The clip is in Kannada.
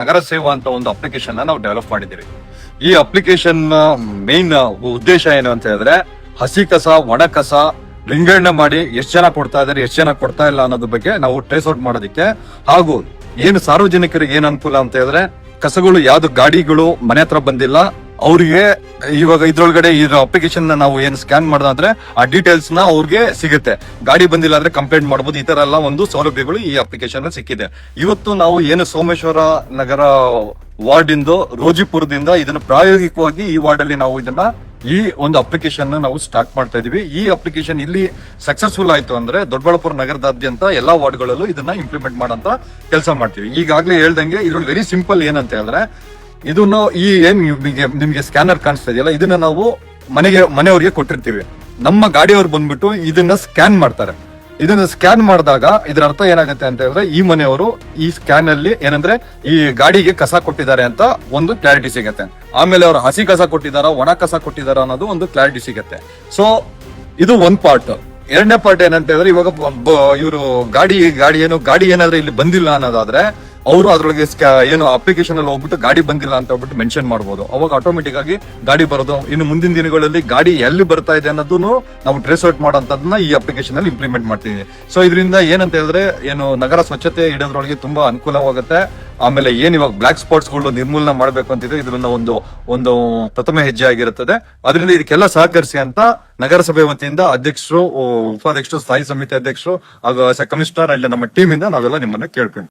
ನಗರ ಸೇವಾ ಅಂತ ಒಂದು ಅಪ್ಲಿಕೇಶನ್ ನಾವು ಡೆವಲಪ್ ಮಾಡಿದ್ದೀವಿ. ಈ ಅಪ್ಲಿಕೇಶನ್ ಮೇನ್ ಉದ್ದೇಶ ಏನು ಅಂತ ಹೇಳಿದ್ರೆ, ಹಸಿ ಕಸ, ಒಣ ಕಸ ವಿಂಗಡಣೆ ಮಾಡಿ ಎಷ್ಟು ಜನ ಕೊಡ್ತಾ ಇದಾರೆ, ಎಷ್ಟು ಜನ ಕೊಡ್ತಾ ಇಲ್ಲ ಅನ್ನೋದ್ರ ಬಗ್ಗೆ ನಾವು ಟ್ರೇಸ್ ಔಟ್ ಮಾಡೋದಕ್ಕೆ, ಹಾಗೂ ಏನು ಸಾರ್ವಜನಿಕರಿಗೆ ಏನ್ ಅನುಕೂಲ ಅಂತ ಹೇಳಿದ್ರೆ, ಕಸಗಳು ಯಾವ್ದು ಗಾಡಿಗಳು ಮನೆ ಹತ್ರ ಬಂದಿಲ್ಲ ಅವ್ರಿಗೆ ಇವಾಗ ಇದ್ರೊಳಗಡೆ ಈ ಅಪ್ಲಿಕೇಶನ್ ನಾವು ಏನ್ ಸ್ಕ್ಯಾನ್ ಮಾಡ್ದಂದ್ರೆ ಆ ಡೀಟೇಲ್ಸ್ ನ ಅವ್ರಿಗೆ ಸಿಗುತ್ತೆ. ಗಾಡಿ ಬಂದಿಲ್ಲ ಅಂದ್ರೆ ಕಂಪ್ಲೇಂಟ್ ಮಾಡಬಹುದು. ಈ ತರ ಎಲ್ಲ ಒಂದು ಸೌಲಭ್ಯಗಳು ಈ ಅಪ್ಲಿಕೇಶನ್ ಸಿಕ್ಕಿದೆ. ಇವತ್ತು ನಾವು ಏನು ಸೋಮೇಶ್ವರ ನಗರ ವಾರ್ಡ್ ಇಂದು ರೋಜಿಪುರದಿಂದ ಇದನ್ನ ಪ್ರಾಯೋಗಿಕವಾಗಿ ಈ ವಾರ್ಡ್ ಅಲ್ಲಿ ನಾವು ಇದನ್ನ ಈ ಒಂದು ಅಪ್ಲಿಕೇಶನ್ ನಾವು ಸ್ಟಾರ್ಟ್ ಮಾಡ್ತಾ ಇದೀವಿ. ಈ ಅಪ್ಲಿಕೇಶನ್ ಇಲ್ಲಿ ಸಕ್ಸಸ್ಫುಲ್ ಆಯ್ತು ಅಂದ್ರೆ ದೊಡ್ಡಬಳ್ಳಾಪುರ ನಗರದಾದ್ಯಂತ ಎಲ್ಲಾ ವಾರ್ಡ್ಗಳಲ್ಲೂ ಇದನ್ನ ಇಂಪ್ಲಿಮೆಂಟ್ ಮಾಡಂತ ಕೆಲಸ ಮಾಡ್ತೀವಿ. ಈಗಾಗಲೇ ಹೇಳ್ದಂಗೆ ಇದ್ರಲ್ಲಿ ವೆರಿ ಸಿಂಪಲ್ ಏನಂತ ಹೇಳಿದ್ರೆ, ಇದನ್ನು ಈ ಏನ್ ನಿಮ್ಗೆ ಸ್ಕ್ಯಾನರ್ ಕಾಣಿಸ್ತಾ ಇದೆಯಲ್ಲ, ಇದನ್ನ ನಾವು ಮನೆಯವರಿಗೆ ಕೊಟ್ಟಿರ್ತೀವಿ. ನಮ್ಮ ಗಾಡಿಯವ್ರು ಬಂದ್ಬಿಟ್ಟು ಇದನ್ನ ಸ್ಕ್ಯಾನ್ ಮಾಡ್ತಾರೆ. ಇದನ್ನ ಸ್ಕ್ಯಾನ್ ಮಾಡಿದಾಗ ಇದರ ಅರ್ಥ ಏನಾಗುತ್ತೆ ಅಂತ ಹೇಳಿದ್ರೆ, ಈ ಮನೆಯವರು ಈ ಸ್ಕ್ಯಾನ್ ಅಲ್ಲಿ ಏನಂದ್ರೆ ಈ ಗಾಡಿಗೆ ಕಸ ಕೊಟ್ಟಿದ್ದಾರೆ ಅಂತ ಒಂದು ಕ್ಲಾರಿಟಿ ಸಿಗತ್ತೆ. ಆಮೇಲೆ ಅವ್ರು ಹಸಿ ಕಸ ಕೊಟ್ಟಿದಾರ, ಒಣ ಕಸ ಕೊಟ್ಟಿದಾರ ಅನ್ನೋದು ಒಂದು ಕ್ಲಾರಿಟಿ ಸಿಗತ್ತೆ. ಸೊ ಇದು ಒಂದ್ ಪಾರ್ಟ್. ಎರಡನೇ ಪಾರ್ಟ್ ಏನಂತ ಹೇಳಿದ್ರೆ, ಇವಾಗ ಇವರು ಗಾಡಿ ಏನಾದ್ರೆ ಇಲ್ಲಿ ಬಂದಿಲ್ಲ ಅನ್ನೋದಾದ್ರೆ ಅವರು ಅದ್ರೊಳಗೆ ಏನು ಅಪ್ಲಿಕೇಶನ್ ಅಲ್ಲಿ ಹೋಗ್ಬಿಟ್ಟು ಗಾಡಿ ಬಂದಿಲ್ಲ ಅಂತ ಹೋಗ್ಬಿಟ್ಟು ಮೆನ್ಷನ್ ಮಾಡಬಹುದು. ಅವಾಗ ಆಟೋಮೆಟಿಕ್ ಆಗಿ ಗಾಡಿ ಬರೋದು. ಇನ್ನು ಮುಂದಿನ ದಿನಗಳಲ್ಲಿ ಗಾಡಿ ಎಲ್ಲಿ ಬರ್ತಾ ಇದೆ ಅನ್ನೋದನ್ನು ನಾವು ಟ್ರೇಸ್ ಔಟ್ ಮಾಡೋಂಥದ್ದನ್ನ ಈ ಅಪ್ಲಿಕೇಶನ್ ಅಲ್ಲಿ ಇಂಪ್ಲಿಮೆಂಟ್ ಮಾಡ್ತೀವಿ. ಸೊ ಇದರಿಂದ ಏನಂತ ಹೇಳಿದ್ರೆ, ಏನು ನಗರ ಸ್ವಚ್ಛತೆ ಇಡೋದ್ರೊಳಗೆ ತುಂಬಾ ಅನುಕೂಲವಾಗುತ್ತೆ. ಆಮೇಲೆ ಏನ್ ಇವಾಗ ಬ್ಲಾಕ್ ಸ್ಪಾಟ್ಸ್ ಗಳು ನಿರ್ಮೂಲನೆ ಮಾಡಬೇಕು ಅಂತಿದ್ರೆ ಇದರಿಂದ ಒಂದು ಪ್ರಥಮ ಹೆಜ್ಜೆ ಆಗಿರುತ್ತದೆ. ಅದರಿಂದ ಇದಕ್ಕೆಲ್ಲ ಸಹಕರಿಸಿ ಅಂತ ನಗರಸಭೆ ವತಿಯಿಂದ ಅಧ್ಯಕ್ಷರು, ಉಪಾಧ್ಯಕ್ಷರು, ಸ್ಥಾಯಿ ಸಮಿತಿ ಅಧ್ಯಕ್ಷರು ಹಾಗೂ ಕಮಿಷನರ್ ಅಲ್ಲಿ ನಮ್ಮ ಟೀಮ್ ಇಂದ ನಾವೆಲ್ಲ ನಿಮ್ಮನ್ನ ಕೇಳ್ಕೊಂಡು